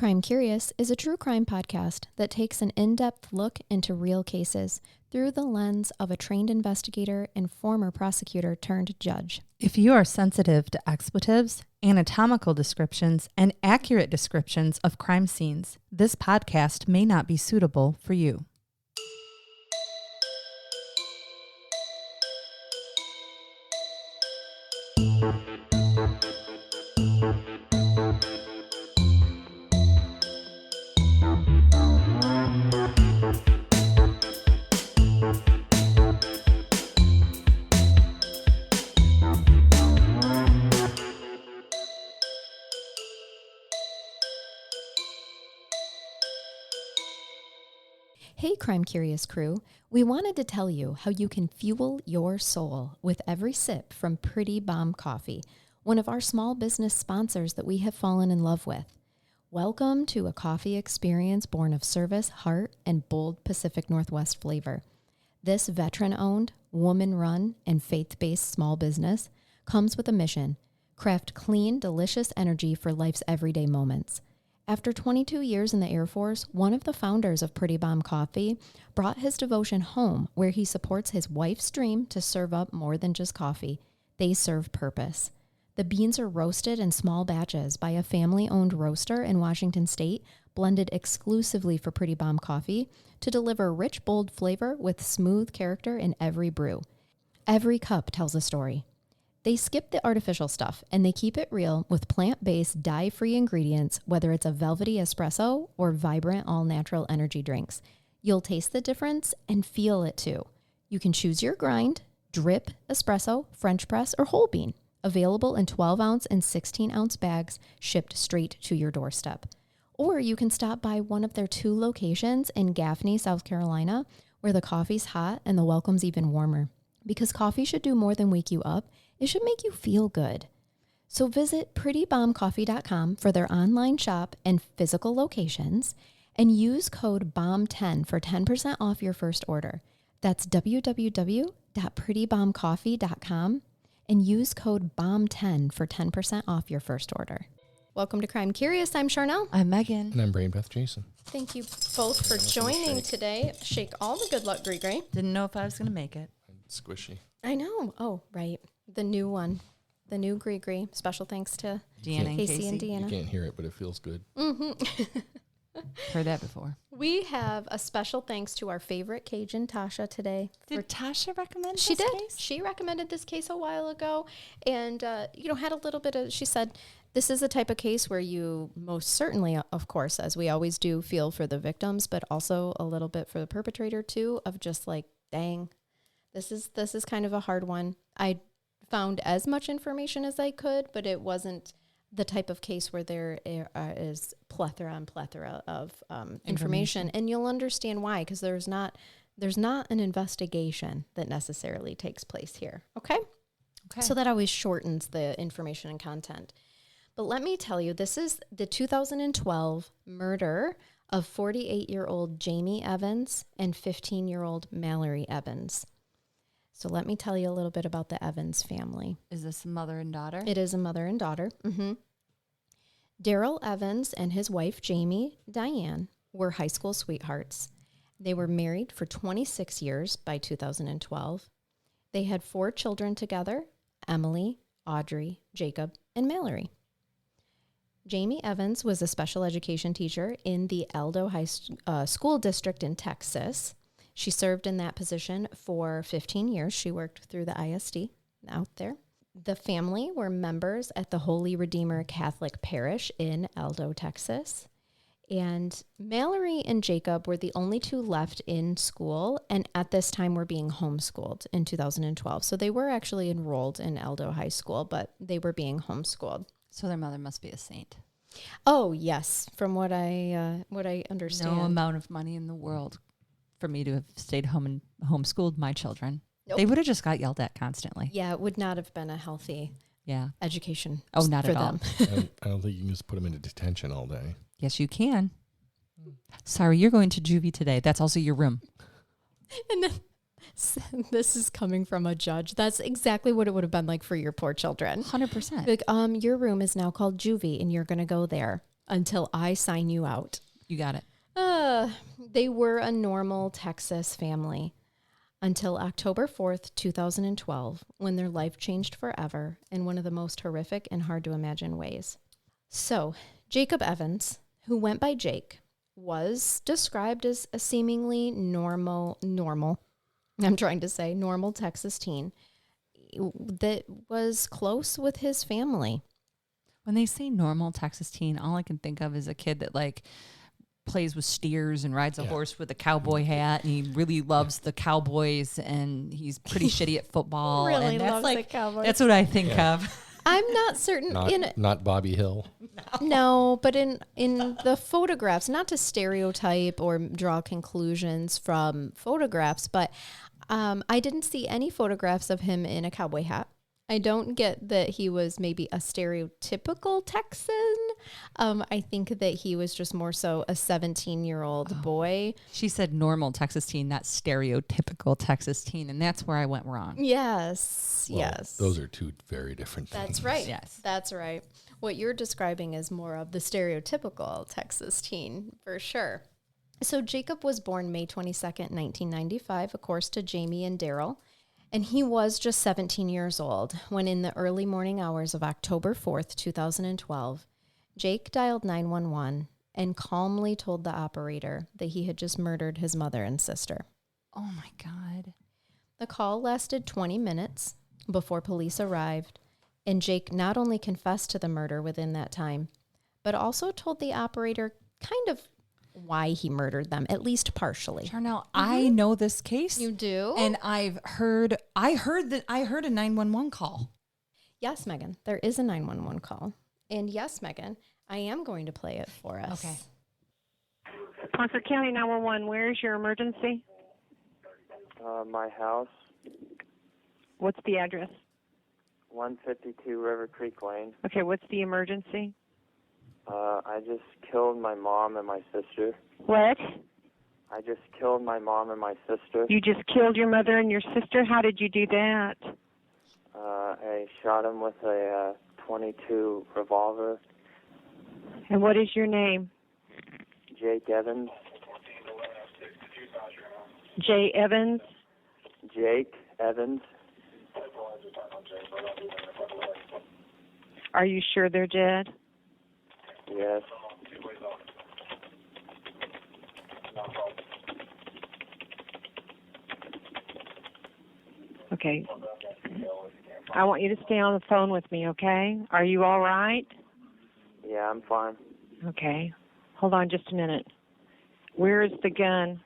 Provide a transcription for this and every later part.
Crime Curious is a true crime podcast that takes an in-depth look into real cases through the lens of a trained investigator and former prosecutor turned judge. If you are sensitive to expletives, anatomical descriptions, and accurate descriptions of crime scenes, this podcast may not be suitable for you. Hey Crime Curious crew, we wanted to tell you how you can fuel your soul with every sip from Pretty Bomb Coffee, one of our small business sponsors that we have fallen in love with. Welcome to a coffee experience born of service, heart, and bold Pacific Northwest flavor. This veteran-owned, woman-run, and faith-based small business comes with a mission: craft clean, delicious energy for life's everyday moments. After 22 years in the Air Force, one of the founders of Pretty Bomb Coffee brought his devotion home, where he supports his wife's dream to serve up more than just coffee. They serve purpose. The beans are roasted in small batches by a family-owned roaster in Washington State, blended exclusively for Pretty Bomb Coffee to deliver rich, bold flavor with smooth character in every brew. Every cup tells a story. They skip the artificial stuff and they keep it real with plant-based, dye-free ingredients, whether it's a velvety espresso or vibrant, all-natural energy drinks. You'll taste the difference and feel it too. You can choose your grind: drip, espresso, French press, or whole bean. Available in 12-ounce and 16-ounce bags, shipped straight to your doorstep. Or you can stop by one of their 2 locations in Gaffney, South Carolina, where the coffee's hot and the welcome's even warmer. Because coffee should do more than wake you up, it should make you feel good. So visit prettybombcoffee.com for their online shop and physical locations and use code BOMB10 for 10% off your first order. That's www.prettybombcoffee.com and use code BOMB10 for 10% off your first order. Welcome to Crime Curious. I'm Charnell. I'm Megan. And I'm Brain Beth Jason. Thank you both for joining today. Shake all the good luck, Gree. Didn't know if I was going to make it. Squishy. I know. Oh, right. The new one. The new Gree. Special thanks to Deanna and Casey and Deanna. You can't hear it, but it feels good. Mm-hmm. Heard that before. We have a special thanks to our favorite Cajun, Tasha, today. Did Tasha recommend She this did. case? She recommended this case a while ago and, had a little bit of, she said, this is the type of case where you most certainly, of course, as we always do, feel for the victims, but also a little bit for the perpetrator too, of just like, dang, this is kind of a hard one. I found as much information as I could, but it wasn't the type of case where there is plethora of information. And you'll understand why, because there's not an investigation that necessarily takes place here. Okay? So that always shortens the information and content. But let me tell you, this is the 2012 murder of 48-year-old Jamie Evans and 15-year-old Mallory Evans. So let me tell you a little bit about the Evans family. Is this a mother and daughter? It is a mother and daughter. Mm-hmm. Daryl Evans and his wife, Jamie Diane, were high school sweethearts. They were married for 26 years by 2012. They had 4 children together: Emily, Audrey, Jacob, and Mallory. Jamie Evans was a special education teacher in the Aldo High School District in Texas. She served in that position for 15 years. She worked through the ISD out there. The family were members at the Holy Redeemer Catholic Parish in Aldo, Texas. And Mallory and Jacob were the only 2 left in school, and at this time were being homeschooled in 2012. So they were actually enrolled in Aldo High School, but they were being homeschooled. So their mother must be a saint. Oh, yes, from what I understand. No amount of money in the world for me to have stayed home and homeschooled my children. Nope. They would have just got yelled at constantly. Yeah, it would not have been a healthy education not for at all. them. I don't think you can just put them into detention all day. Yes, you can. Sorry, you're going to juvie today. That's also your room. And then this is coming from a judge. That's exactly what it would have been like for your poor children. 100%. Like, your room is now called juvie, and you're going to go there. until I sign you out. You got it. They were a normal Texas family until October 4th, 2012, when their life changed forever in one of the most horrific and hard to imagine ways. So, Jacob Evans, who went by Jake, was described as a seemingly normal Texas teen that was close with his family. When they say normal Texas teen, all I can think of is a kid that plays with steers and rides a horse with a cowboy hat, and he really loves the Cowboys, and he's pretty shitty at football. Really and that's loves the Cowboys. That's what I think of. I'm not certain. Not Bobby Hill. No, but in the photographs, not to stereotype or draw conclusions from photographs, but I didn't see any photographs of him in a cowboy hat. I don't get that he was maybe a stereotypical Texan. I think that he was just more so a 17-year-old boy. She said normal Texas teen, not stereotypical Texas teen, and that's where I went wrong. Yes, Well, yes. Those are two very different things. That's right. Yes. That's right. What you're describing is more of the stereotypical Texas teen, for sure. So Jacob was born May 22nd, 1995, of course, to Jamie and Daryl. And he was just 17 years old when in the early morning hours of October 4th, 2012, Jake dialed 911 and calmly told the operator that he had just murdered his mother and sister. Oh, my God. The call lasted 20 minutes before police arrived, and Jake not only confessed to the murder within that time, but also told the operator kind of why he murdered them, at least partially. Charnell, I know this case. You do? And I heard a 911 call. Yes, Megan, there is a 911 call. And yes, Megan, I am going to play it for us. Okay. Concord County 911, where is your emergency? My house, What's the address? 152 River Creek Lane. Okay, what's the emergency? I just killed my mom and my sister. What? I just killed my mom and my sister. You just killed your mother and your sister? How did you do that? I shot him with a .22 revolver. And what is your name? Jake Evans. Jay Evans? Jake Evans. Are you sure they're dead? Yes. Okay. I want you to stay on the phone with me, okay? Are you all right? Yeah, I'm fine. Okay. Hold on just a minute. Where is the gun?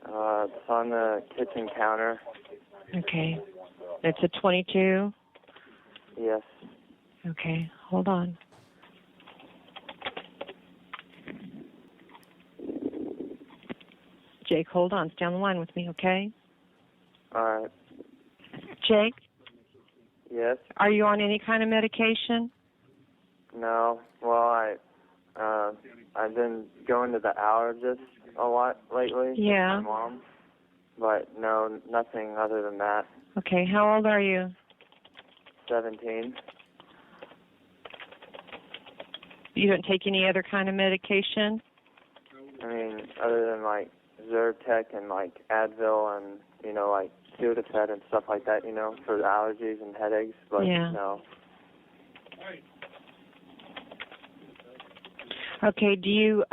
It's on the kitchen counter. Okay. It's a .22? Yes. Okay. Hold on. Jake, hold on. Stay on the line with me, okay? All right. Jake, Yes. are you on any kind of medication? No. Well, I've been going to the allergist a lot lately. Yeah. With my mom. But no, nothing other than that. Okay, how old are you? 17. You don't take any other kind of medication? I mean, other than like Zyrtec and like Advil and, like Sudafed and stuff like that, for the allergies and headaches. But Yeah. no. Okay, do you,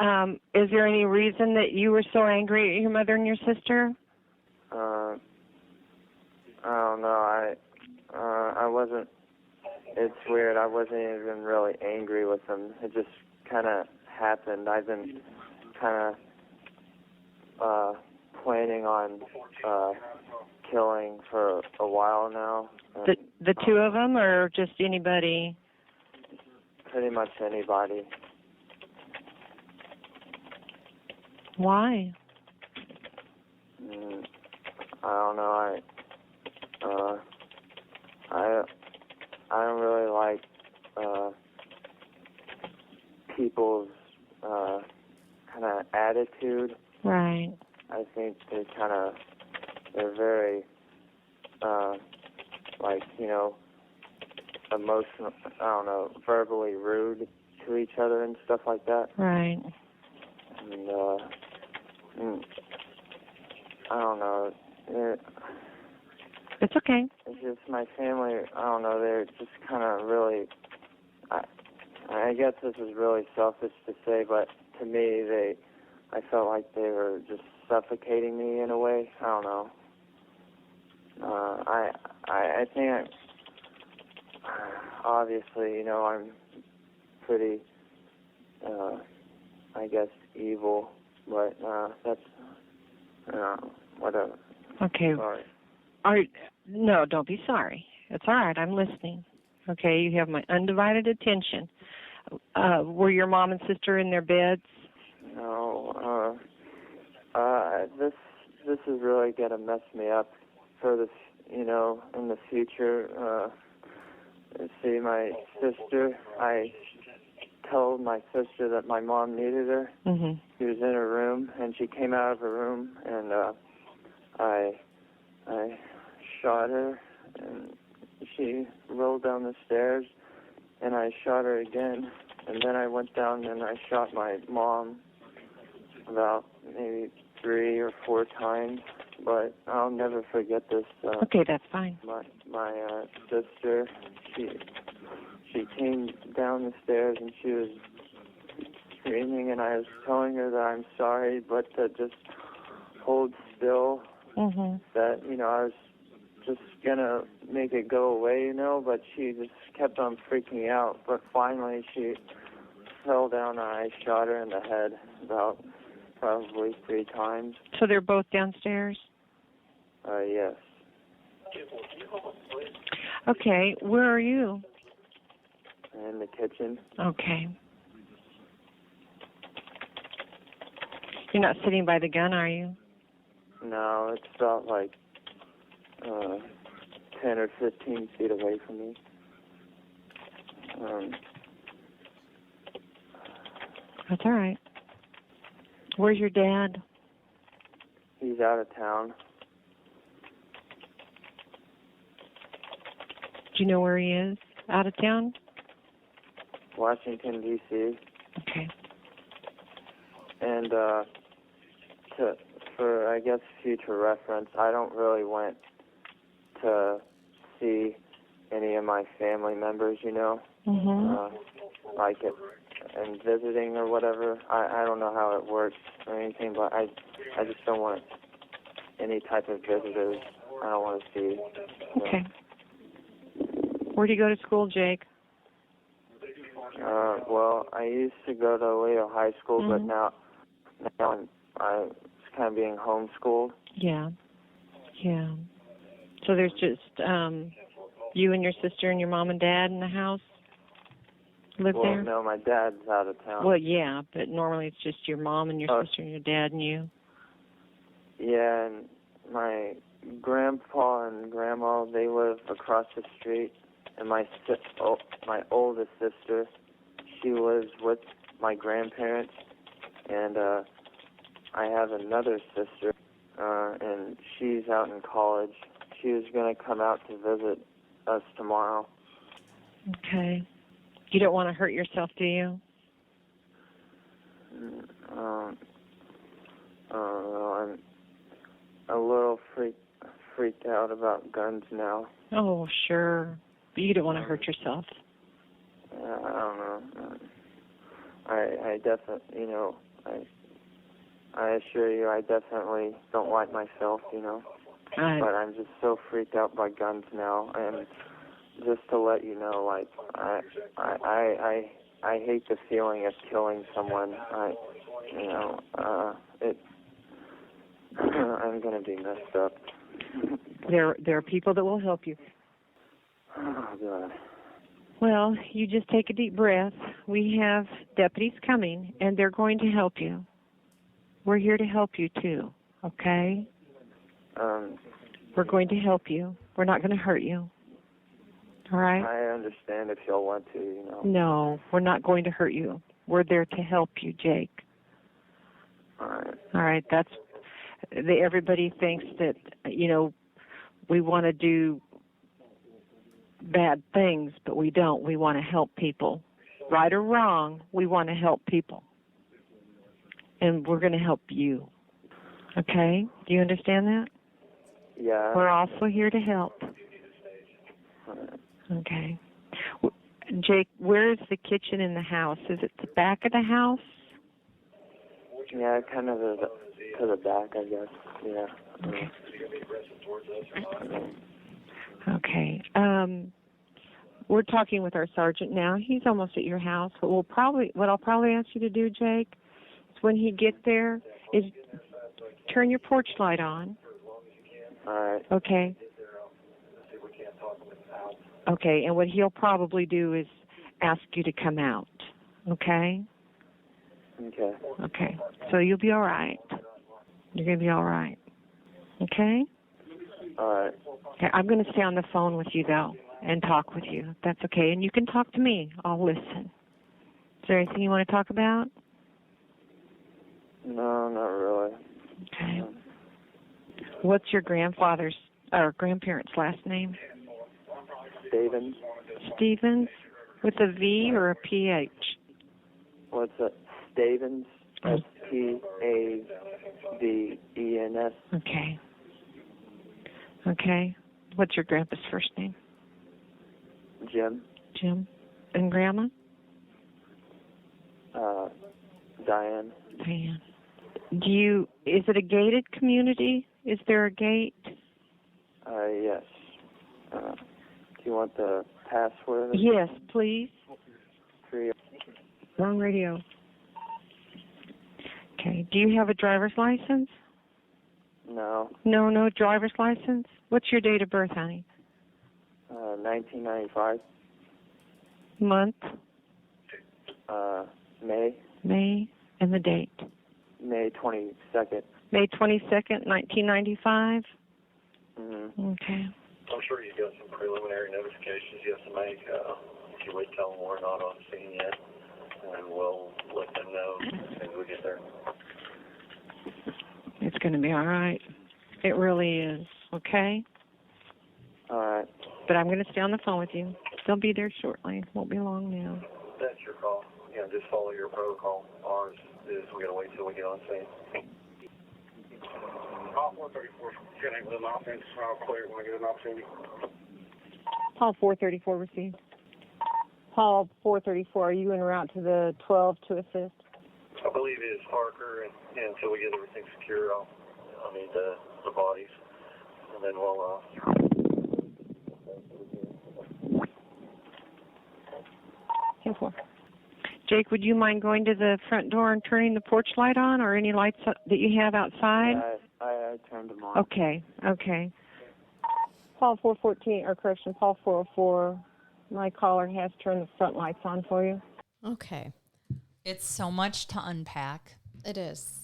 is there any reason that you were so angry at your mother and your sister? I don't know. I wasn't. It's weird. I wasn't even really angry with them. It just kind of happened. I've been kind of planning on killing for a while now. The two of them, or just anybody? Pretty much anybody. Why? I don't know. I don't really like people's kind of attitude. Right. I think they're very emotional. I don't know, verbally rude to each other and stuff like that. Right. And I don't know. It's okay. It's just my family. I don't know. They're just kind of really. I guess this is really selfish to say, but to me, I felt like they were just suffocating me in a way. I don't know. I think obviously, you know, I'm pretty, I guess, evil, but that's, whatever. Okay. Sorry. No, don't be sorry. It's all right. I'm listening. Okay, you have my undivided attention. Were your mom and sister in their beds? No. This is really gonna mess me up for this, you know, in the future. See, my sister, I told my sister that my mom needed her. Mm-hmm. She was in her room, and she came out of her room, and I shot her, and she rolled down the stairs, and I shot her again, and then I went down and I shot my mom about maybe 3 or 4 times, but I'll never forget this. Okay, that's fine. My sister, she came down the stairs and she was screaming, and I was telling her that I'm sorry, but to just hold still. Mm-hmm. That, you know, I was just gonna make it go away, you know, but she just kept on freaking out. But finally she fell down and I shot her in the head about probably 3 times. So they're both downstairs? Yes. Okay, where are you? In the kitchen. Okay. You're not sitting by the gun, are you? No, it's about like 10 or 15 feet away from me. That's all right. Where's your dad? He's out of town. Do you know where he is? Out of town? Washington, D.C. Okay. And for, I guess, future reference, I don't really want to see any of my family members, you know, like it, and visiting or whatever. I don't know how it works or anything, but I just don't want any type of visitors. I don't want to see. Okay. Where do you go to school, Jake? Well, I used to go to Aledo High School, but now I'm kind of being homeschooled. Yeah. Yeah. So there's just you and your sister and your mom and dad in the house? Live well, there? No, my dad's out of town. Well, yeah, but normally it's just your mom and your sister and your dad and you. Yeah, and my grandpa and grandma, they live across the street, and my oldest sister, she lives with my grandparents, and I have another sister, and she's out in college. She was going to come out to visit us tomorrow. Okay. You don't want to hurt yourself, do you? I'm a little freaked out about guns now. Oh, sure. But you don't want to hurt yourself. I don't know. I definitely, you know, I assure you, I definitely don't like myself, you know. But I'm just so freaked out by guns now, and just to let you know, like, I hate the feeling of killing someone. I'm gonna be messed up. There are people that will help you. Oh God. Well, you just take a deep breath. We have deputies coming, and they're going to help you. We're here to help you too. Okay? We're going to help you. We're not going to hurt you. All right? I understand if y'all want to, you know. No, we're not going to hurt you. We're there to help you, Jake. All right. All right, everybody thinks that, you know, we want to do bad things, but we don't. We want to help people. right or wrong, we want to help people. And we're going to help you. Okay? Do you understand that? Yeah. We're also here to help. Okay. Jake, where is the kitchen in the house? Is it the back of the house? Yeah, kind of to the back, I guess. Yeah. Okay. Okay. We're talking with our sergeant now. He's almost at your house. But what I'll probably ask you to do, Jake, is when he gets there, is turn your porch light on. All right. Okay. Okay, and what he'll probably do is ask you to come out. Okay? Okay. Okay. So you'll be all right. You're going to be all right. Okay? All right. Okay, I'm going to stay on the phone with you, though, and talk with you. That's okay. And you can talk to me. I'll listen. Is there anything you want to talk about? No, not really. Okay. What's your grandfather's or grandparents' last name? Stevens. Stevens? With a V or a PH? What's it? Stevens. Stavens. Okay. Okay. What's your grandpa's first name? Jim. Jim. And grandma? Diane. Diane. Is it a gated community? Is there a gate? Yes. Do you want the password? Yes, please. 3. Wrong radio. Okay. Do you have a driver's license? No. No driver's license? What's your date of birth, honey? 1995. Month? May. May. And the date? May 22nd. May 22nd, 1995? Mm-hmm. Okay. I'm sure you've got some preliminary notifications you have to make. If you wait, tell them we're not on scene yet, and we'll let them know as soon as we get there. It's going to be all right. It really is, okay? All right. But I'm going to stay on the phone with you. They'll be there shortly. Won't be long now. That's your call. Just follow your protocol. Ours is we got to wait till we get on scene. Call 434. Connect with an offense. I'll clear when I get an opportunity. Paul 434 received. Paul 434, are you en route to the 12 to assist? I believe it is Parker, and until we get everything secure, I'll need the bodies, and then we'll 10-4. Jake, would you mind going to the front door and turning the porch light on, or any lights that you have outside? I turned them on. Okay. Paul 414, or correction, Paul 404, my caller has turned the front lights on for you. Okay. It's so much to unpack. It is.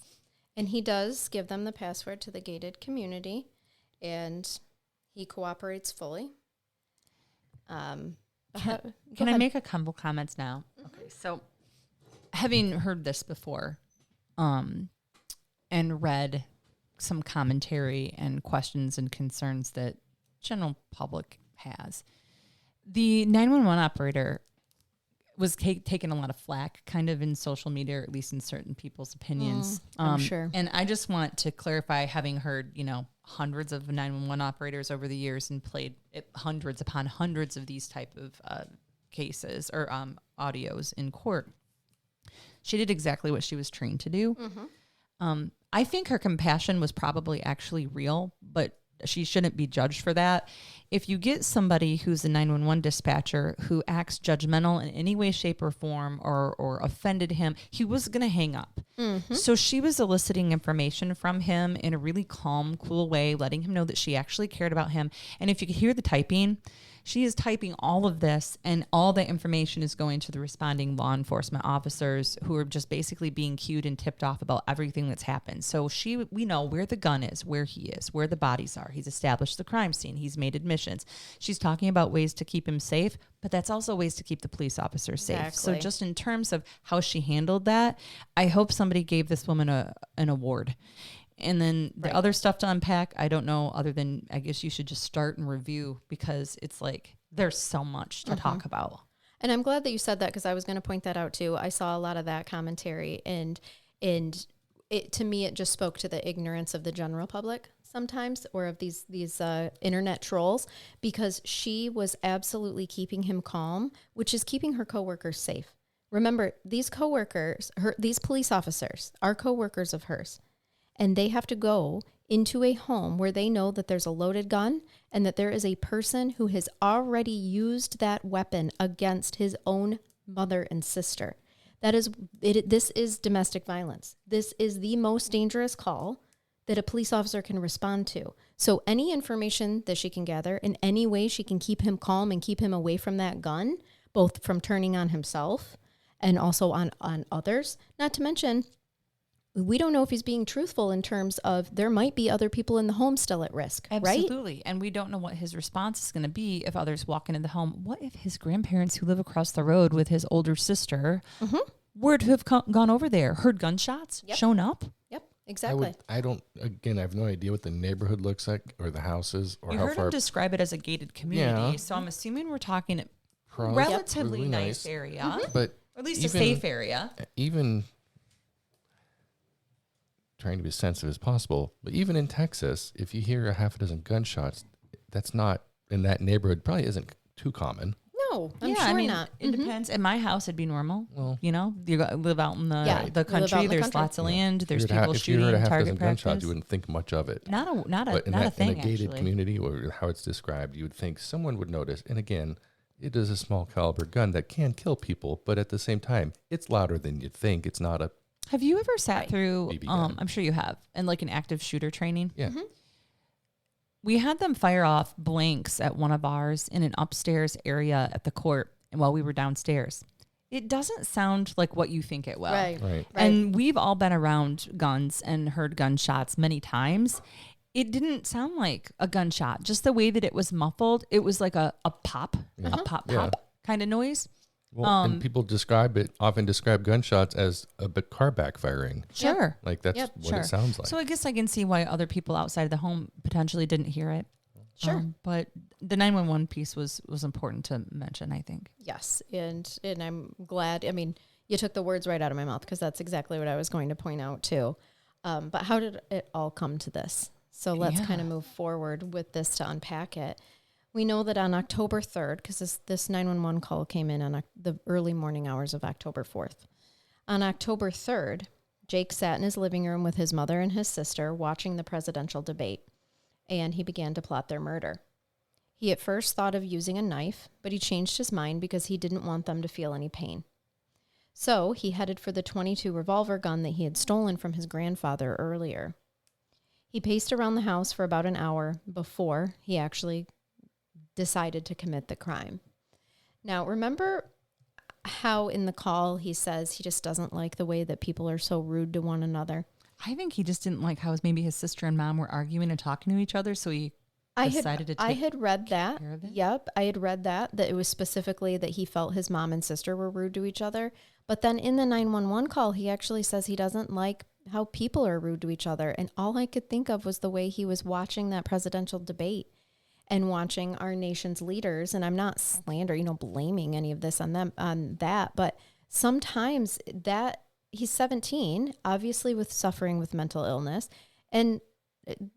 And he does give them the password to the gated community, and he cooperates fully. Can I make a couple comments now? Mm-hmm. Okay, so having heard this before, and read some commentary and questions and concerns that general public has, the 911 operator was taking a lot of flack kind of in social media, or at least in certain people's opinions. I'm sure. And I just want to clarify, having heard, hundreds of 911 operators over the years and played hundreds upon hundreds of these type of cases or audios in court, she did exactly what she was trained to do. Mm-hmm. I think her compassion was probably actually real, but she shouldn't be judged for that. If you get somebody who's a 911 dispatcher who acts judgmental in any way, shape, or form, or offended him, he was going to hang up. Mm-hmm. So she was eliciting information from him in a really calm, cool way, letting him know that she actually cared about him. And if you could hear the typing, she is typing all of this, and all the information is going to the responding law enforcement officers who are just basically being cued and tipped off about everything that's happened. So we know where the gun is, where he is, where the bodies are. He's established the crime scene. He's made admissions. She's talking about ways to keep him safe, but that's also ways to keep the police officers safe. Exactly. So just in terms of how she handled that, I hope somebody gave this woman an award. And then the other stuff to unpack, I don't know, other than I guess you should just start and review, because it's like there's so much to talk about. And I'm glad that you said that, because I was going to point that out too. I saw a lot of that commentary, and it, to me, it just spoke to the ignorance of the general public sometimes, or of these internet trolls, because she was absolutely keeping him calm, which is keeping her coworkers safe. Remember, these coworkers, these police officers are coworkers of hers, and they have to go into a home where they know that there's a loaded gun and that there is a person who has already used that weapon against his own mother and sister. That is it. This is domestic violence. This is the most dangerous call that a police officer can respond to. So any information that she can gather, in any way she can keep him calm and keep him away from that gun, both from turning on himself and also on others. Not to mention, we don't know if he's being truthful in terms of there might be other people in the home still at risk, right? Absolutely. And we don't know what his response is going to be if others walk into the home. What if his grandparents, who live across the road with his older sister, were to have gone over there, heard gunshots, shown up? Yep, exactly. I have no idea what the neighborhood looks like or the houses or You how heard far. him describe it as a gated community, so I'm assuming we're talking relatively really nice nice. area, But or at least a safe area. Even trying to be as sensitive as possible, but even in Texas, if you hear a half a dozen gunshots, that's not in that neighborhood, probably isn't too common. No, I'm sure not. It depends. In my house, it'd be normal. Well, you live out in the Yeah, you live country. out in the There's country. lots of land. There's if you heard people if you shooting, heard a half target dozen practice. gunshots, you wouldn't think much of it. Not a But in thing. a gated Actually, community, or how it's described, you would think someone would notice. And again, it is a small caliber gun that can kill people, but at the same time, it's louder than you'd think. It's not a have you ever sat through? BB gun. I'm sure you have, and like an active shooter training. yeah. We had them fire off blanks at one of ours in an upstairs area at the court while we were downstairs. It doesn't sound like what you think it will. Right. And we've all been around guns and heard gunshots many times. It didn't sound like a gunshot. Just the way that it was muffled, it was like a pop, a pop kind of noise. Well, and people often describe gunshots as a car backfiring. Sure. Like that's what it sounds like. So I guess I can see why other people outside of the home potentially didn't hear it. Sure. But the 911 piece was important to mention, I think. Yes, and I'm glad. I mean, you took the words right out of my mouth, because that's exactly what I was going to point out too. But how did it all come to this? So let's kind of move forward with this to unpack it. We know that on October 3rd, because this 911 call came in on the early morning hours of October 4th. On October 3rd, Jake sat in his living room with his mother and his sister watching the presidential debate, and he began to plot their murder. He at first thought of using a knife, but he changed his mind because he didn't want them to feel any pain. So he headed for the .22 revolver gun that he had stolen from his grandfather earlier. He paced around the house for about an hour before he actually decided to commit the crime. Now, remember how in the call he says he just doesn't like the way that people are so rude to one another? I think he just didn't like how maybe his sister and mom were arguing and talking to each other, so he decided to take I had read that. care of it? Yep, I had read that it was specifically that he felt his mom and sister were rude to each other. But then in the 911 call, he actually says he doesn't like how people are rude to each other. And all I could think of was the way he was watching that presidential debate and watching our nation's leaders. And I'm not blaming any of this on them, on that. But sometimes that he's 17, obviously suffering with mental illness. And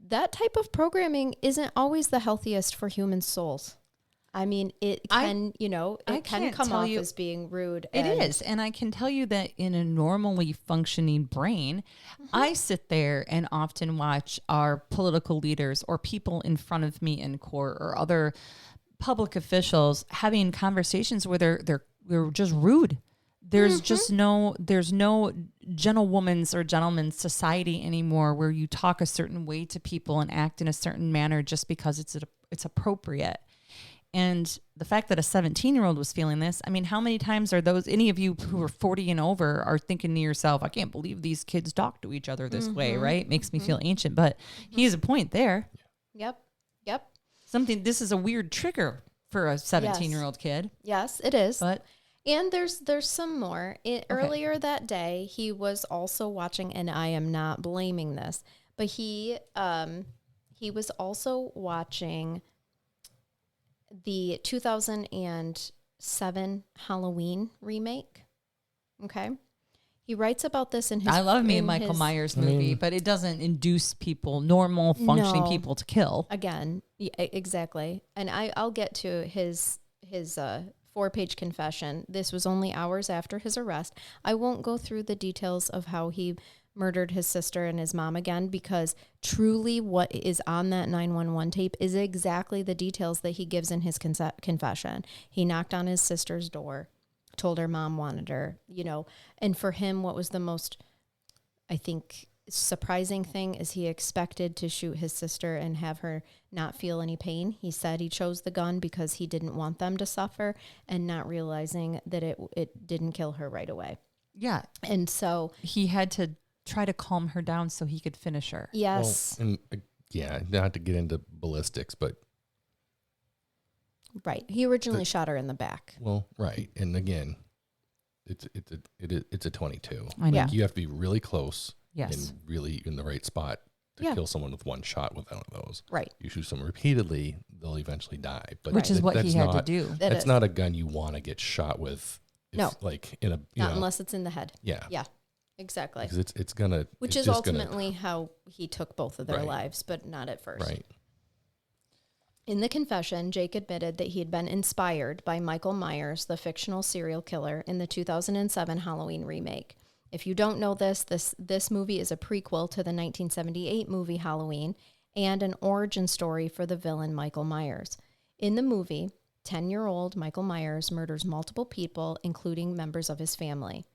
that type of programming isn't always the healthiest for human souls. I mean, it can, it can come off as being rude. It is. And I can tell you that in a normally functioning brain, I sit there and often watch our political leaders or people in front of me in court or other public officials having conversations where they're just rude. There's just there's no gentlewoman's or gentleman's society anymore where you talk a certain way to people and act in a certain manner just because it's appropriate. And the fact that a 17-year-old was feeling this, I mean, how many times are any of you who are 40 and over are thinking to yourself, I can't believe these kids talk to each other this way, right? Makes me feel ancient, but he has a point there. Yep. This is a weird trigger for a 17-year-old kid. Yes, it is. But and there's some more. Earlier that day, he was also watching, and I am not blaming this, but he was also watching the 2006 2007 Halloween remake. Okay. He writes about this in his... I love me a in Michael his- Myers movie, but it doesn't induce people, normal functioning No. people, to kill. Again, exactly. And I'll get to his 4-page confession. This was only hours after his arrest. I won't go through the details of how he murdered his sister and his mom again, because truly what is on that 911 tape is exactly the details that he gives in his confession. He knocked on his sister's door, told her mom wanted her, and for him, what was the most, I think, surprising thing is he expected to shoot his sister and have her not feel any pain. He said he chose the gun because he didn't want them to suffer, and not realizing that it didn't kill her right away. Yeah. And so He had to try to calm her down so he could finish her. yes, Well, and not to get into ballistics, but right. He originally shot her in the back. well, right. And again, it's a 22. I know. Yeah. You have to be really close Yes. and really in the right spot to Yeah. kill someone with one shot with one of those. Right. You shoot someone repeatedly, they'll eventually die. But Which is what he that's had to not- do. That That's is- not a gun you want to get shot with. No. Like in a, Not unless it's in the head. yeah. Yeah, exactly. Because it's gonna, Which it's is just gonna- ultimately how he took both of their Right. lives, but not at first. right. In the confession, Jake admitted that he had been inspired by Michael Myers, the fictional serial killer, in the 2007 Halloween remake. If you don't know this movie is a prequel to the 1978 movie Halloween and an origin story for the villain Michael Myers. In the movie, 10-year-old Michael Myers murders multiple people, including members of his family.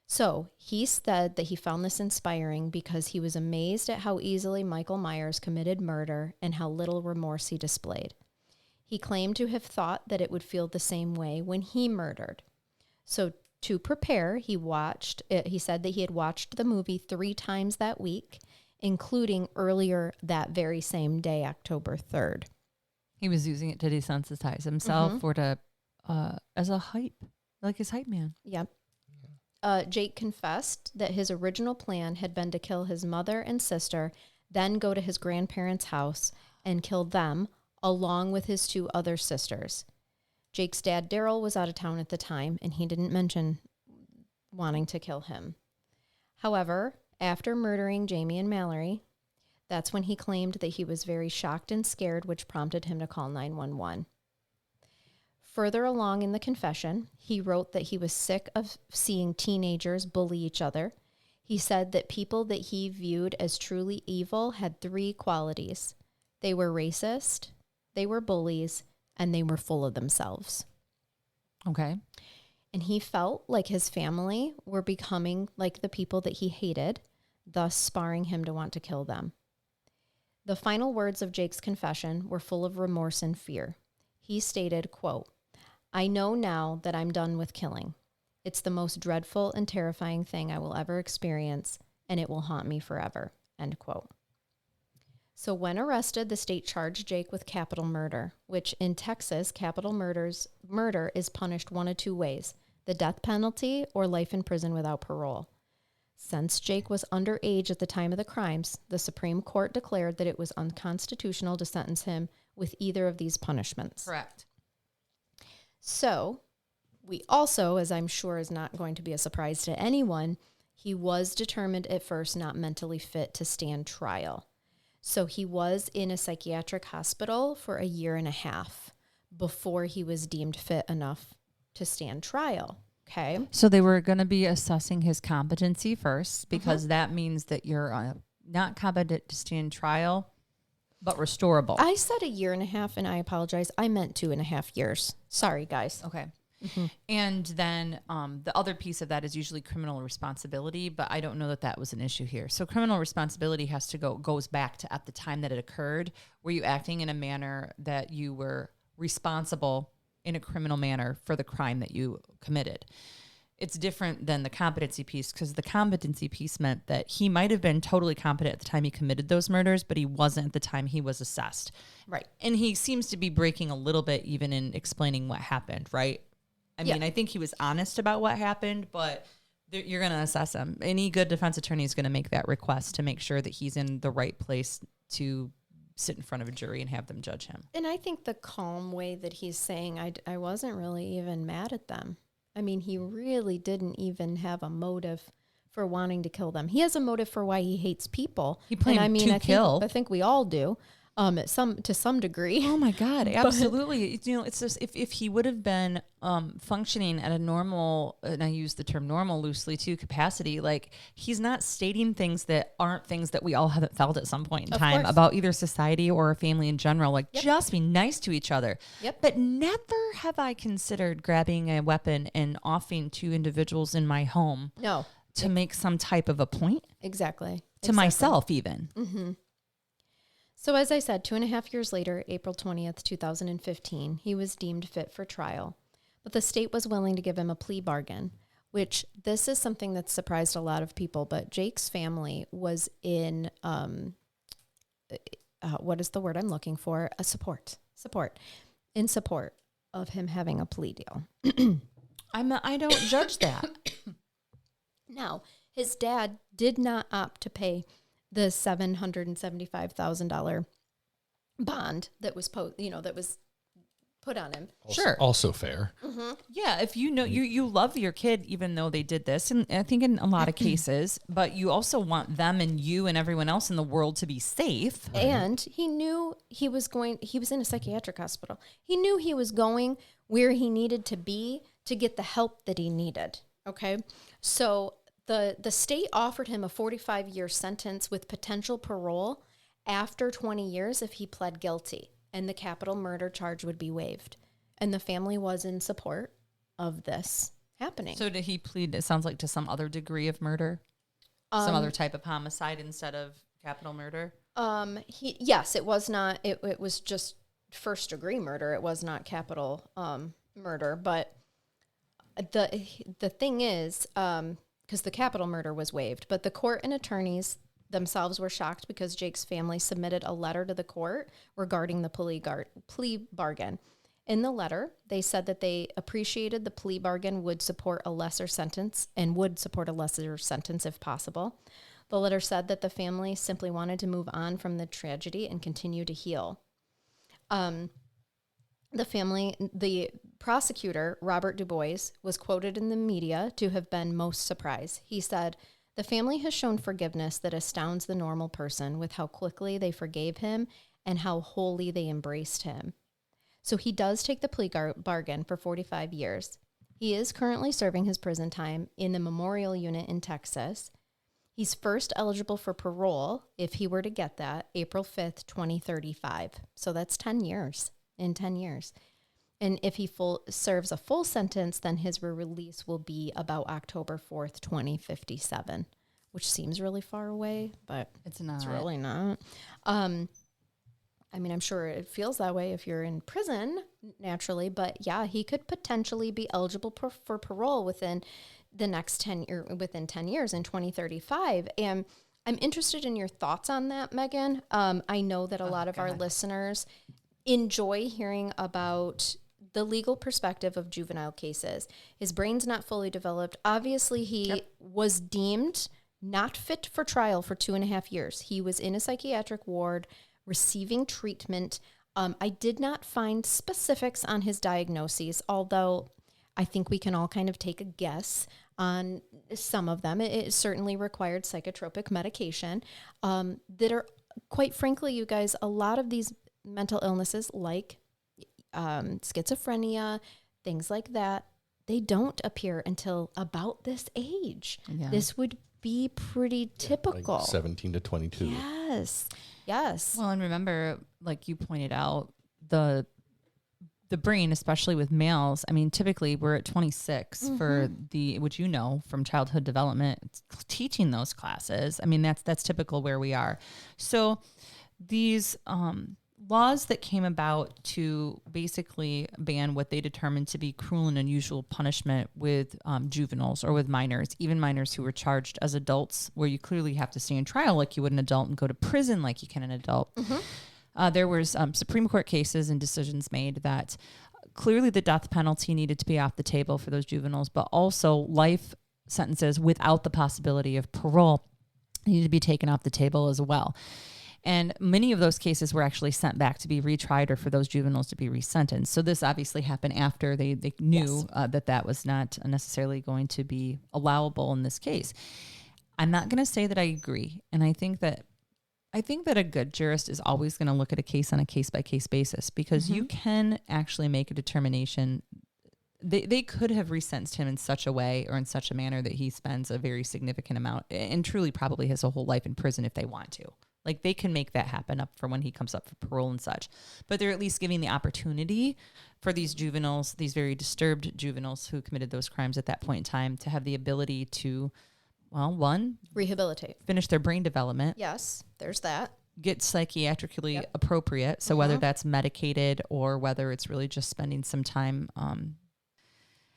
So he said that he found this inspiring because he was amazed at how easily Michael Myers committed murder and how little remorse he displayed. He claimed to have thought that it would feel the same way when he murdered. So to prepare, he said that he had watched the movie 3 times that week, including earlier that very same day, October 3rd. He was using it to desensitize himself or to, as a hype, like his hype man. Yep. Jake confessed that his original plan had been to kill his mother and sister, then go to his grandparents' house and kill them, along with his 2 other sisters. Jake's dad, Daryl, was out of town at the time, and he didn't mention wanting to kill him. However, after murdering Jamie and Mallory, that's when he claimed that he was very shocked and scared, which prompted him to call 911. Further along in the confession, he wrote that he was sick of seeing teenagers bully each other. He said that people that he viewed as truly evil had 3 qualities. They were racist, they were bullies, and they were full of themselves. Okay. And he felt like his family were becoming like the people that he hated, thus spurring him to want to kill them. The final words of Jake's confession were full of remorse and fear. He stated, quote, "I know now that I'm done with killing. It's the most dreadful and terrifying thing I will ever experience, and it will haunt me forever," end quote. So when arrested, the state charged Jake with capital murder, which in Texas, capital murder is punished one of 2 ways: the death penalty or life in prison without parole. Since Jake was underage at the time of the crimes, the Supreme Court declared that it was unconstitutional to sentence him with either of these punishments. Correct. So we also, as I'm sure is not going to be a surprise to anyone, he was determined at first not mentally fit to stand trial. So he was in a psychiatric hospital for 1.5 years before he was deemed fit enough to stand trial. Okay. So they were going to be assessing his competency first, because that means that you're not competent to stand trial, but restorable. I said 1.5 years and I apologize. I meant 2.5 years. Sorry, guys. Okay. And then the other piece of that is usually criminal responsibility, but I don't know that that was an issue here. So criminal responsibility goes back to at the time that it occurred. Were you acting in a manner that you were responsible in a criminal manner for the crime that you committed? It's different than the competency piece, because the competency piece meant that he might have been totally competent at the time he committed those murders, but he wasn't at the time he was assessed. Right. And he seems to be breaking a little bit even in explaining what happened, right? I mean, I think he was honest about what happened, but you're going to assess him. Any good defense attorney is going to make that request to make sure that he's in the right place to sit in front of a jury and have them judge him. And I think the calm way that he's saying, I wasn't really even mad at them. I mean, he really didn't even have a motive for wanting to kill them. He has a motive for why he hates people. He planned to kill. I think we all do, to some degree. Oh my God, absolutely. It's just if he would have been functioning at a normal, and I use the term normal loosely too, capacity, like he's not stating things that aren't things that we all haven't felt at some point in time about either society or our family in general. Like just be nice to each other. Yep. But never have I considered grabbing a weapon and offing two individuals in my home. No. To make some type of a point. Exactly. To myself even. Mm-hmm. So as I said, 2.5 years later, April 20th, 2015, he was deemed fit for trial. But the state was willing to give him a plea bargain, which this is something that surprised a lot of people. But Jake's family was in, what is the word I'm looking for? In support of him having a plea deal. I don't judge that. Now, his dad did not opt to pay the $775,000 bond that was put on him. Also fair. Mm-hmm. Yeah, if you know you love your kid, even though they did this, and I think in a lot of cases, but you also want them and you and everyone else in the world to be safe. And he knew he was in a psychiatric hospital. He knew he was going where he needed to be to get the help that he needed. Okay, so the state offered him a 45-year sentence with potential parole after 20 years if he pled guilty, and the capital murder charge would be waived. And the family was in support of this happening. So did he plead, it sounds like, to some other degree of murder? Some other type of homicide instead of capital murder? Yes, it was not, it was just first degree murder. It was not capital murder, but the thing is, because the capital murder was waived, but the court and attorneys themselves were shocked because Jake's family submitted a letter to the court regarding the plea bargain. In the letter, they said that they appreciated the plea bargain would support a lesser sentence if possible. The letter said that the family simply wanted to move on from the tragedy and continue to heal. The prosecutor, Robert Du Bois, was quoted in the media to have been most surprised. He said, "The family has shown forgiveness that astounds the normal person with how quickly they forgave him and how wholly they embraced him." So he does take the plea bargain for 45 years. He is currently serving his prison time in the Memorial Unit in Texas. He's first eligible for parole, if he were to get that, April 5th, 2035. So that's 10 years. In 10 years. And if he serves a full sentence, then his release will be about October 4th, 2057, which seems really far away, but it's not. It's really not. I mean, I'm sure it feels that way if you're in prison, naturally, but yeah, he could potentially be eligible for parole within the next 10 years in 2035. And I'm interested in your thoughts on that, Megan. I know that a lot of our listeners enjoy hearing about the legal perspective of juvenile cases. His brain's not fully developed. Obviously, he was deemed not fit for trial for 2.5 years. He was in a psychiatric ward receiving treatment. I did not find specifics on his diagnoses, although I think we can all kind of take a guess on some of them. It certainly required psychotropic medication that are, quite frankly, you guys, a lot of these mental illnesses like schizophrenia, things like that, they don't appear until about this age. Yeah. This would be pretty typical. Like 17 to 22. Yes. Well, and remember, like you pointed out, the brain, especially with males, I mean, typically we're at 26 for which you know from childhood development, teaching those classes. I mean, that's typical where we are. So these laws that came about to basically ban what they determined to be cruel and unusual punishment with juveniles or with minors, even minors who were charged as adults, where you clearly have to stay in trial like you would an adult and go to prison like you can an adult. There was Supreme Court cases and decisions made that clearly the death penalty needed to be off the table for those juveniles, but also life sentences without the possibility of parole needed to be taken off the table as well. And many of those cases were actually sent back to be retried or for those juveniles to be resentenced. So this obviously happened after they knew that was not necessarily going to be allowable in this case. I'm not going to say that I agree. And I think that a good jurist is always going to look at a case on a case-by-case basis, because you can actually make a determination. They could have resentenced him in such a way or in such a manner that he spends a very significant amount and truly probably his whole life in prison if they want to. Like, they can make that happen up for when he comes up for parole and such. But they're at least giving the opportunity for these juveniles, these very disturbed juveniles who committed those crimes at that point in time, to have the ability to, well, one, rehabilitate, finish their brain development. Yes, there's that. Get psychiatrically appropriate. So whether that's medicated or whether it's really just spending some time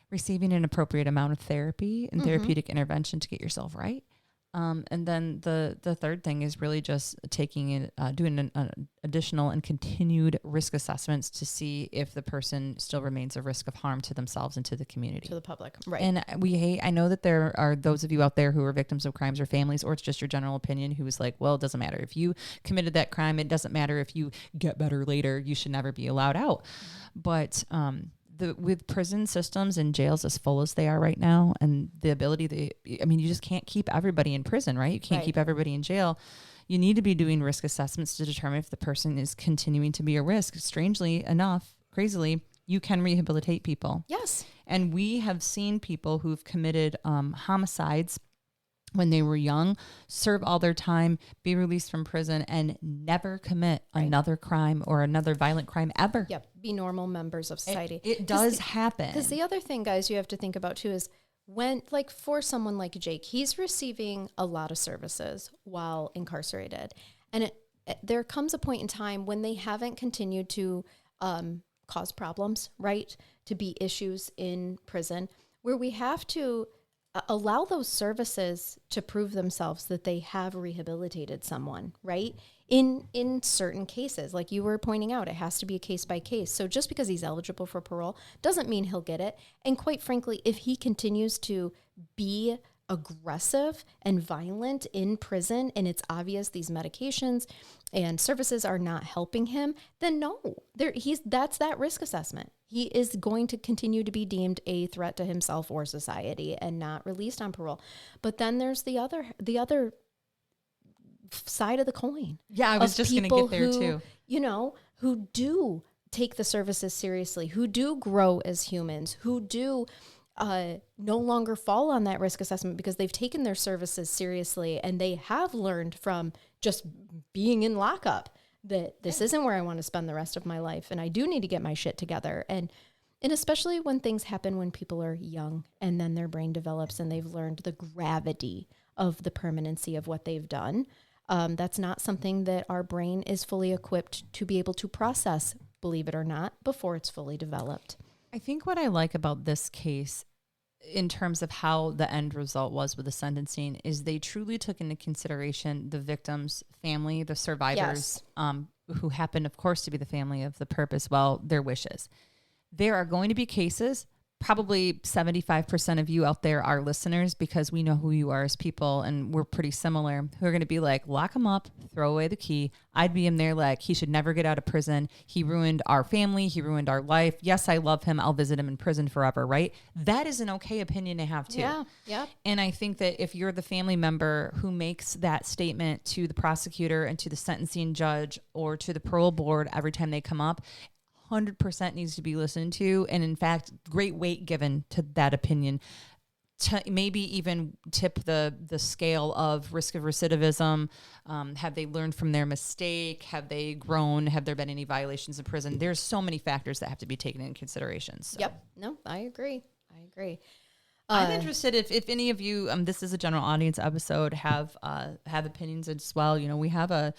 receiving an appropriate amount of therapy and therapeutic intervention to get yourself right. And then the third thing is really just doing an additional and continued risk assessments to see if the person still remains a risk of harm to themselves and to the community. To the public, right. And I know that there are those of you out there who are victims of crimes or families, or it's just your general opinion, who is like, well, it doesn't matter. If you committed that crime, it doesn't matter if you get better later, you should never be allowed out. But with prison systems and jails as full as they are right now, and the ability you just can't keep everybody in prison, right? You can't keep everybody in jail. You need to be doing risk assessments to determine if the person is continuing to be a risk. Strangely enough, crazily, you can rehabilitate people. Yes. And we have seen people who've committed homicides when they were young, serve all their time, be released from prison, and never commit another crime or another violent crime ever. Yep. Be normal members of society. It does happen. Because the other thing, guys, you have to think about too is when, like, for someone like Jake, he's receiving a lot of services while incarcerated. And there comes a point in time when they haven't continued to cause problems, right? To be issues in prison, where we have to allow those services to prove themselves that they have rehabilitated someone, right? In certain cases, like you were pointing out, it has to be a case by case. So just because he's eligible for parole doesn't mean he'll get it. And quite frankly, if he continues to be aggressive and violent in prison, and it's obvious these medications and services are not helping him, then no, that's that risk assessment. He is going to continue to be deemed a threat to himself or society and not released on parole. But then there's the other side of the coin. Yeah, I was just going to get there too. Who do take the services seriously, who do grow as humans, who do no longer fall on that risk assessment because they've taken their services seriously and they have learned from just being in lockup that this isn't where I want to spend the rest of my life, and I do need to get my shit together. And especially when things happen when people are young and then their brain develops and they've learned the gravity of the permanency of what they've done. That's not something that our brain is fully equipped to be able to process, believe it or not, before it's fully developed. I think what I like about this case in terms of how the end result was with the sentencing is they truly took into consideration the victim's family, the survivors, who happen, of course, to be the family of the perp as well, their wishes. There are going to be cases, probably 75% of you out there are listeners because we know who you are as people and we're pretty similar, who are going to be like, lock him up, throw away the key. I'd be in there like, he should never get out of prison. He ruined our family. He ruined our life. Yes, I love him. I'll visit him in prison forever, right? That is an okay opinion to have too. Yeah. And I think that if you're the family member who makes that statement to the prosecutor and to the sentencing judge or to the parole board every time they come up, 100% needs to be listened to, and in fact, great weight given to that opinion. To maybe even tip the scale of risk of recidivism. Have they learned from their mistake? Have they grown? Have there been any violations in prison? There's so many factors that have to be taken into consideration. So. Yep. No, I agree. I'm interested if any of you, this is a general audience episode, have opinions as well. You know, we have a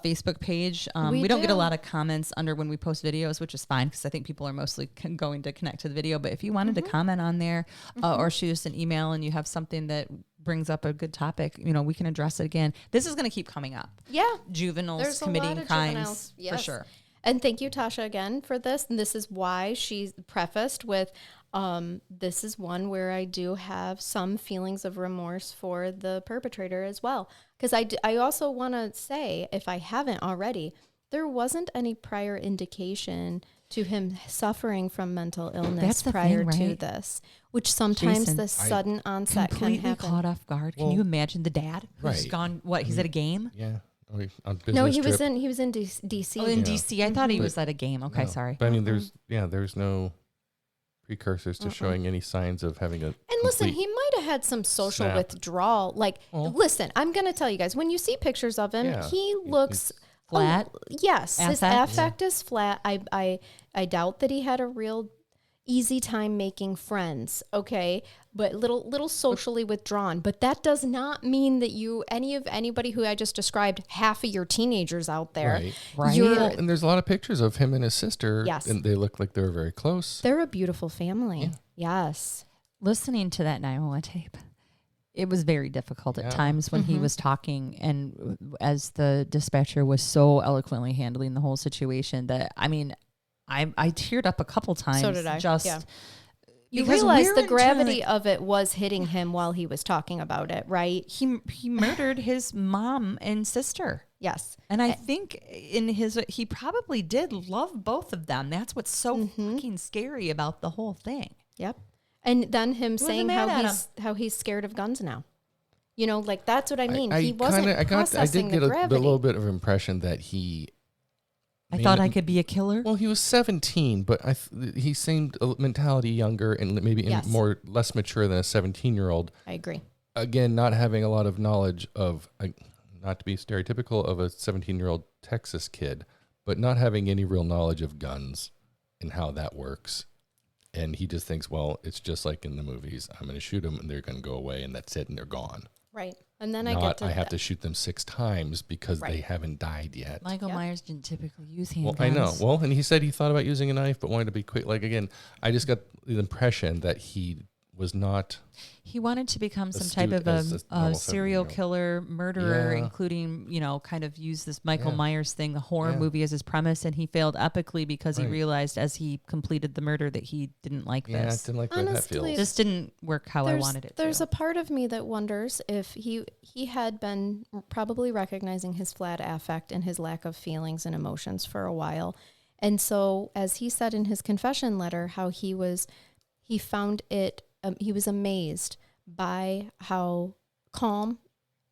Facebook page. We don't get a lot of comments under when we post videos, which is fine because I think people are mostly going to connect to the video. But if you wanted to comment on there or shoot us an email and you have something that brings up a good topic, you know, we can address it again. This is going to keep coming up. Yeah. Juveniles committing crimes, yes. For sure. And thank you, Tasha, again for this. And this is why she prefaced with, This is one where I do have some feelings of remorse for the perpetrator as well. Because I also want to say, if I haven't already, there wasn't any prior indication to him suffering from mental illness prior to this, which sometimes Jason, the sudden onset can completely happen. caught off guard. Can you imagine the dad who's gone? What, he's at a game? Yeah. On business No, he trip. was in DC. Oh, in DC. I thought he was at a game. Okay, No. sorry. But I mean, there's no precursors to showing any signs of having a. And listen, he might have had some social snap. withdrawal. Like, listen, I'm going to tell you guys, when you see pictures of him, he looks flat. Yes, his Affect? affect is flat. I doubt that he had a real easy time making friends. Okay, but little socially withdrawn. But that does not mean that anybody who I just described, half of your teenagers out there, Right. Well, and there's a lot of pictures of him and his sister. Yes. And they look like they were very close. they're a beautiful family. Yes. Listening to that 911 tape, it was very difficult at times when he was talking, and as the dispatcher was so eloquently handling the whole situation that, I mean, I teared up a couple times. So did I. Just Yeah. You because realize we're the in gravity turn- of it was hitting him while he was talking about it, right? he murdered his mom and sister. Yes. And I think he probably did love both of them. That's what's so fucking scary about the whole thing. Yep. And then him saying mad at how he's scared of guns now. You know, like that's what I mean. I He wasn't I processing did get the a gravity. little bit of impression that he. I thought I could be a killer. Well, he was 17, but he seemed a mentality younger and maybe Yes. less mature than a 17-year-old. I agree. Again, not having a lot of knowledge of, not to be stereotypical of a 17-year-old Texas kid, but not having any real knowledge of guns and how that works. And he just thinks, well, it's just like in the movies. I'm going to shoot them and they're going to go away and that's it and they're gone. Right. And then I have to shoot them 6 times because Right. they haven't died yet. Michael Myers didn't typically use handguns. Well, I know. Well, and he said he thought about using a knife, but wanted to be quick. Like, again, I just got the impression that he was not. He wanted to become some type astute of as a a normal serial 17-year-old. killer, murderer, Yeah. including, kind of use this Michael Yeah. Myers thing, the horror Yeah. movie as his premise. And he failed epically because he Right. realized as he completed the murder that he didn't like Yeah, I this. didn't like the way that Honestly, feels. This didn't work how I wanted it There's to. a part of me that wonders if he had been probably recognizing his flat affect and his lack of feelings and emotions for a while. And so, as he said in his confession letter, how he found it, he was amazed by how calm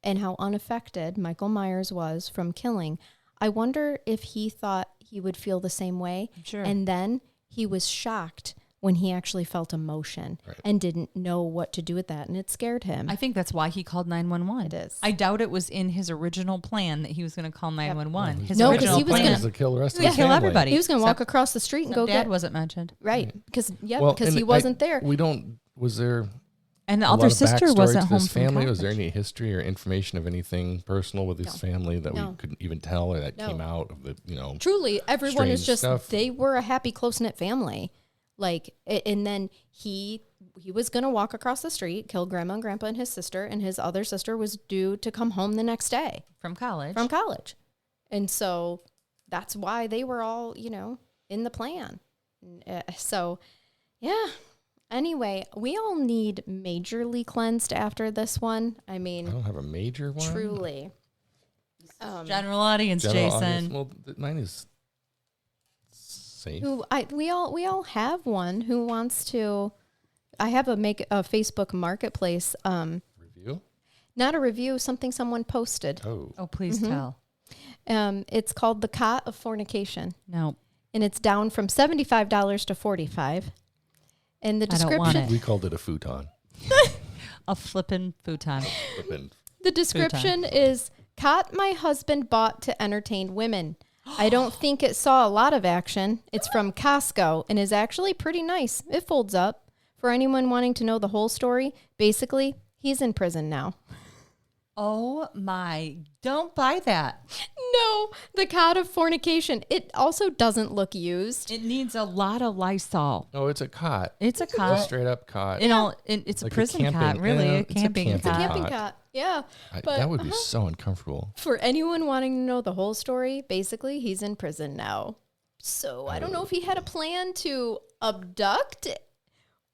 and how unaffected Michael Myers was from killing. I wonder if he thought he would feel the same way. Sure. And then he was shocked when he actually felt emotion Right. and didn't know what to do with that. And it scared him. I think that's why he called 911. It is. I doubt it was in his original plan that he was going to call 911. His No, 'cause original he was plan gonna- was to kill the rest of Yeah, his kill family. everybody. He was going to walk Except- across the street and go Dad get wasn't mentioned. right because Well, because and he wasn't there. We don't. Was there And the a lot other of sister backstory wasn't to home this from family? college. Was there any history or information of anything personal with his family that No. we couldn't even tell or that No. came out of the Truly, everyone is strange just stuff. they were a happy, close knit family. Like, and then he was going to walk across the street, kill grandma and grandpa and his sister, and his other sister was due to come home the next day from college. from college, and so that's why they were all in the plan. So, yeah. Anyway, we all need majorly cleansed after this one. I I mean, don't have a major one. truly. General audience, General Jason. audience. Well, mine is safe. We all have one who wants to. I have a Facebook marketplace. Review. Not a review, something someone posted. Oh, Oh, please tell. It's called The Cot of Fornication, No, and it's down from $75 to $45. And the I don't want description, it. we called it a futon. a flippin' futon. Flippin'. the description is cot my husband bought to entertain women. I don't think it saw a lot of action. It's from Costco and is actually pretty nice. It folds up. For anyone wanting to know the whole story, basically, he's in prison now. Oh my, don't buy that. No, the cot of fornication. It also doesn't look used. It needs a lot of Lysol. Oh, it's a cot. It's a A cot. straight up cot. It's Like a a prison camping- cot, really. yeah, a it's a camping camping cot. Camping Hot. cot. Yeah. But That would be so uncomfortable. for anyone wanting to know the whole story, basically, he's in prison now. So I don't know if he had a plan to abduct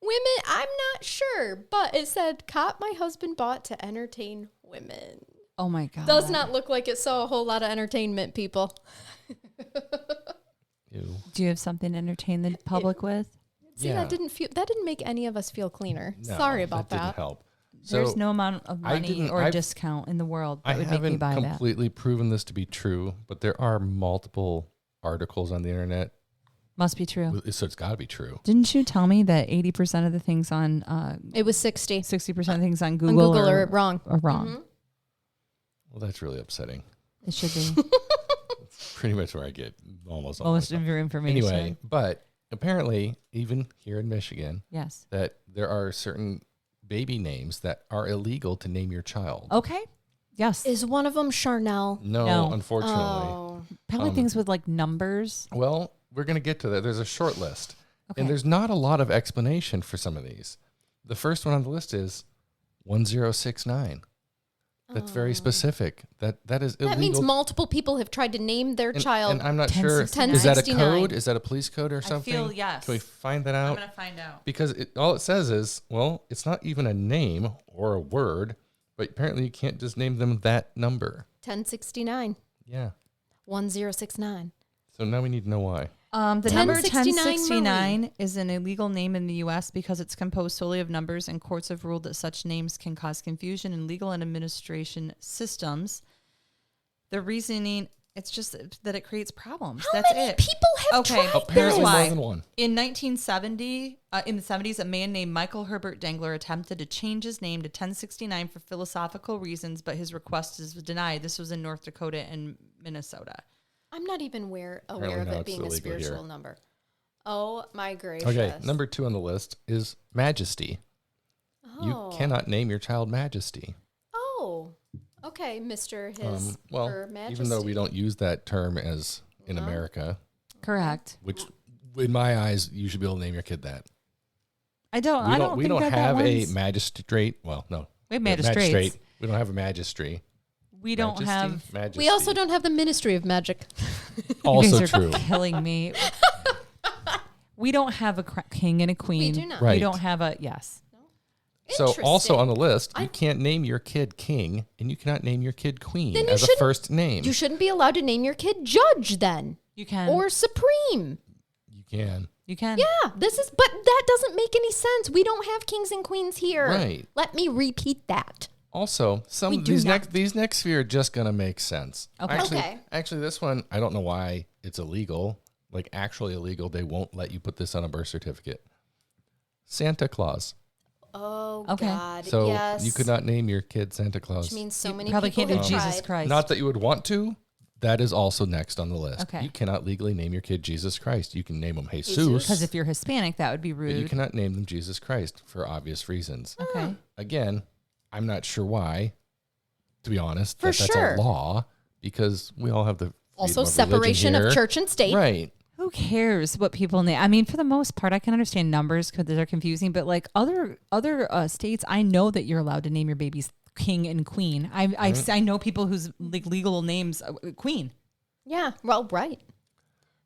Women, I'm not sure, but it said cot my husband bought to entertain women. Oh my God. Does not look like it saw a whole lot of entertainment, people. Ew. Do you have something to entertain the public with? See, Yeah. that didn't make any of us feel cleaner. No, Sorry about Didn't that. help. There's So no amount of money didn't- or I've- discount in the world I that would make me haven't buy that. completely proven this to be true, but there are multiple articles on the internet, Must be true. so it's got to be true. Didn't you tell me that 80% of the things on It was 60 60% of things on on Google, Google are wrong. are wrong? Mhm. Well, that's really upsetting. It should be. Pretty much where I get almost all my Most stuff. of your information. Anyway, but apparently, even here in Michigan, Yes. that there are certain baby names that are illegal to name your child. Okay. Yes. Is one of them Charnell? No, No. unfortunately. Oh. Probably um, things with like numbers. Well, we're going to get to that. There's a short list. Okay. And there's not a lot of explanation for some of these. The first one on the list is 1069. That's very specific. That is illegal. That means multiple people have tried to name their child. And I'm not sure. 1069. Is that a 1069. code? Is that a police code or something? feel yes. Can we find that out? to find out. Because all it says is, well, it's not even a name or a word, but apparently you can't just name them that number. 1069. Yeah. 1069. So now we need to know why. The number 1069 1069 is an illegal name in the U.S. because it's composed solely of numbers, and courts have ruled that such names can cause confusion in legal and administration systems. The reasoning, it's just that it creates problems. How That's many it. people have Okay. tried Here's Apparently why. more than one. In 1970, in the 70s, a man named Michael Herbert Dengler attempted to change his name to 1069 for philosophical reasons, but his request was denied. This was in North Dakota and Minnesota. I'm not even aware Apparently of now it it's being a illegal spiritual here. number. Oh my gracious. Okay, number 2 on the list is Majesty. Oh. You cannot name your child Majesty. Oh. Okay, Mr. His Well, Her Majesty. even though we don't use that term as in No. America, Correct. which in my eyes, you should be able to name your kid that. I don't think We don't that have a one's- magistrate. Well, no. We have magistrates. We don't have a magistracy. We don't Majesty? have. Majesty. We also don't have the Ministry of Magic. Also You guys are true. killing me. We don't have a king and a queen. We do not. Right. We don't have a yes. So also Interesting. on the list, you I- can't name your kid King and you cannot name your kid Queen Then you as a shouldn't- first name. You shouldn't be allowed to name your kid Judge then. You can. Or Supreme. You can. you can. Yeah, but that doesn't make any sense. We don't have kings and queens here. Right. Let me repeat that. Also, some We of do not. these next few are just gonna make sense. Okay. Okay. Actually, this one I don't know why it's illegal. Like actually illegal. They won't let you put this on a birth certificate. Santa Claus. Oh, Okay. God. So yes. you could not name your kid Santa Claus. Which means so You many probably people can't do have Jesus tried. Christ. Not that you would want to. That is also next on the list. Okay. You cannot legally name your kid Jesus Christ. You can name him Jesus. Because if you're Hispanic, that would be But rude. you cannot name them Jesus Christ for obvious reasons. Okay. Again, I'm not sure why, to be honest. For that's sure. a law because we all have the Also, freedom of religion separation here. of church and state. Right. Who cares what people name? I mean, for the most part, I can understand numbers because they're confusing. But like other states, I know that you're allowed to name your babies king and queen. I know people whose like legal names queen. Yeah. Well, right.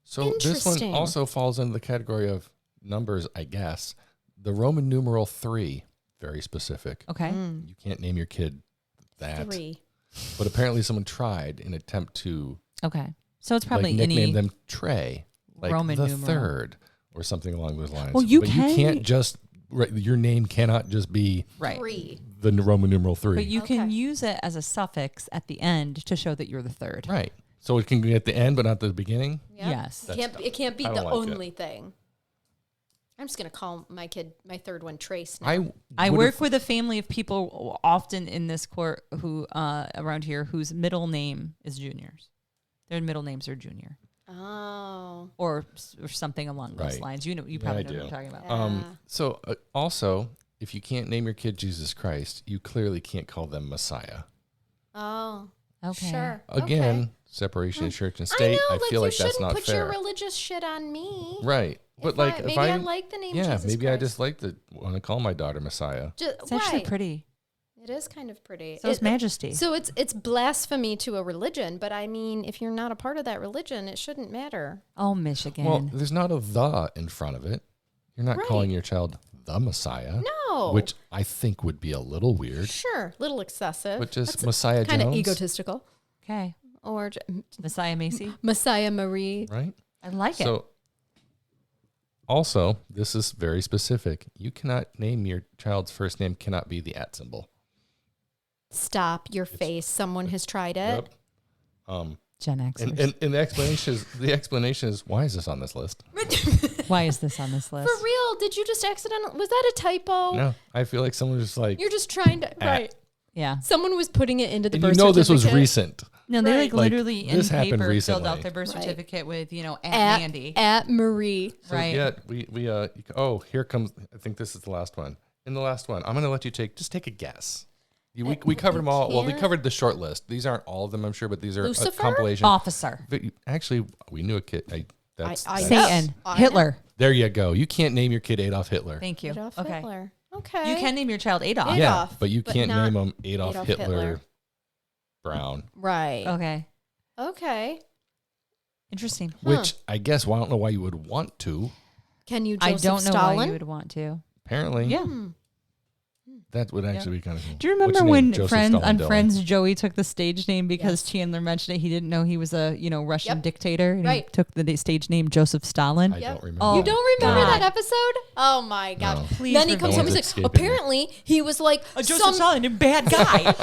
So this one Interesting. also falls into the category of numbers, I guess. The Roman numeral 3, very specific. Okay. You can't name your kid that. 3. But apparently someone tried in attempt to Okay. So it's probably like nickname any them Trey, like Roman the numeral. third or something along those lines. Well, you but can- you can't just your name cannot just be right. 3. the Roman numeral 3. But you can Okay. use it as a suffix at the end to show that you're the third. Right. So it can be at the end, but not the beginning. Yeah. Yes. It can't be I the don't like it. only thing. I'm just going to call my kid, my third one, Trace. Now. I would work have- with a family of people often in this court who around here whose middle name is juniors. Their middle names are junior Oh. or something along those Right. lines. You Yeah, probably I know do. what I'm talking about. Yeah. So also, if you can't name your kid Jesus Christ, you clearly can't call them Messiah. Oh. Okay. Sure. Again, Okay. separation of church and I state. know, I like feel you like that's shouldn't not put fair. your religious shit on me. Right. But If like I, if maybe I like the name Jesus maybe I Christ. just like to want to call my daughter Messiah. It's actually right. pretty. It is kind of pretty. So is Majesty. So it's blasphemy to a religion, but I mean, if you're not a part of that religion, it shouldn't matter. Oh, Michigan. Well, there's not a the in front of it. You're not Right. calling your child the Messiah. No. Which I think would be a little weird. Sure, little excessive. But just That's Messiah kind of Jones. egotistical. Okay. Or Messiah Macy. Messiah Marie. Right? I like it. So, also, this is very specific. You cannot name your child's first name, cannot be the @ symbol. Stop your face. Someone has tried it. Yep. Gen X. And the explanation is why is this on this list? Why is this on this list? For real? Did you just accidentally? Was that a typo? No, I feel like someone was just like, You're just trying to. Right. Yeah. Someone was putting it into the and birth you know this was certificate. recent. No, they Right. like literally Like, in this happened paper filled recently. out their birth Right. certificate with, at At Mandy. At Marie. So Right. yeah, we here comes, I think this is the last one. In the last one, I'm going to let you take a guess. We covered them all. Well, we can't. covered the short list. These aren't all of them, I'm sure, but these are a Lucifer? compilation. Officer. But actually, we knew a kid. That's Satan. I know. Hitler. there you go. You can't name your kid Adolf Hitler. Thank you. Adolf Okay. Hitler. Okay. You can name your child Adolf. Adolf. Yeah, but you but can't not name him Adolf Hitler, Hitler. Brown. Right. Okay. Okay. Interesting. Which I guess, well, I don't know why you would want to. Can you I Joseph don't know Stalin? why you would want to. Apparently, Yeah. that would actually be kind of cool. Do you What's remember your name? when Joseph Friends Stalin on Dillon. Friends Joey took the stage name because Yes. Chandler mentioned it? He didn't know he was a Russian Yep. dictator, and he Right. took the stage name Joseph Stalin. I Yep. don't remember. Oh, You don't remember God. that episode? Oh my God. No. Please Then he remind comes me. home and No he's one's like, escaping me. apparently he was like, Joseph Stalin, a bad guy.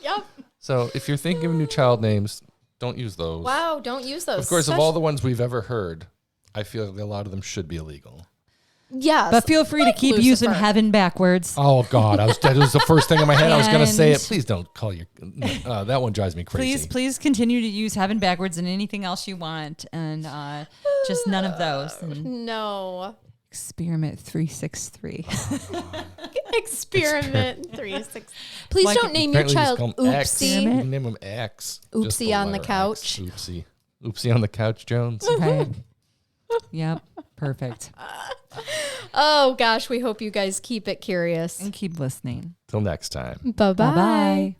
Yep. So if you're thinking of new child names, don't use those. Wow, don't use those. Of course, of all the ones we've ever heard, I feel like a lot of them should be illegal. Yes. But feel free like to keep Lucifer. using heaven backwards. Oh God, that was the first thing in my head. I was going to say it. And- Please don't call your. That one drives me crazy. Please continue to use heaven backwards and anything else you want, and just none of those. And No. experiment 363. Experiment 3-6. Please Like, don't name your Apparently child just call 'em X. Oopsie. You can name him X. Just Oopsie on the letter couch. X. Oopsie on the couch, Jones. Okay. Yep. Perfect. Oh gosh, we hope you guys keep it curious. And keep listening. Till next time. Bye-bye. Bye bye.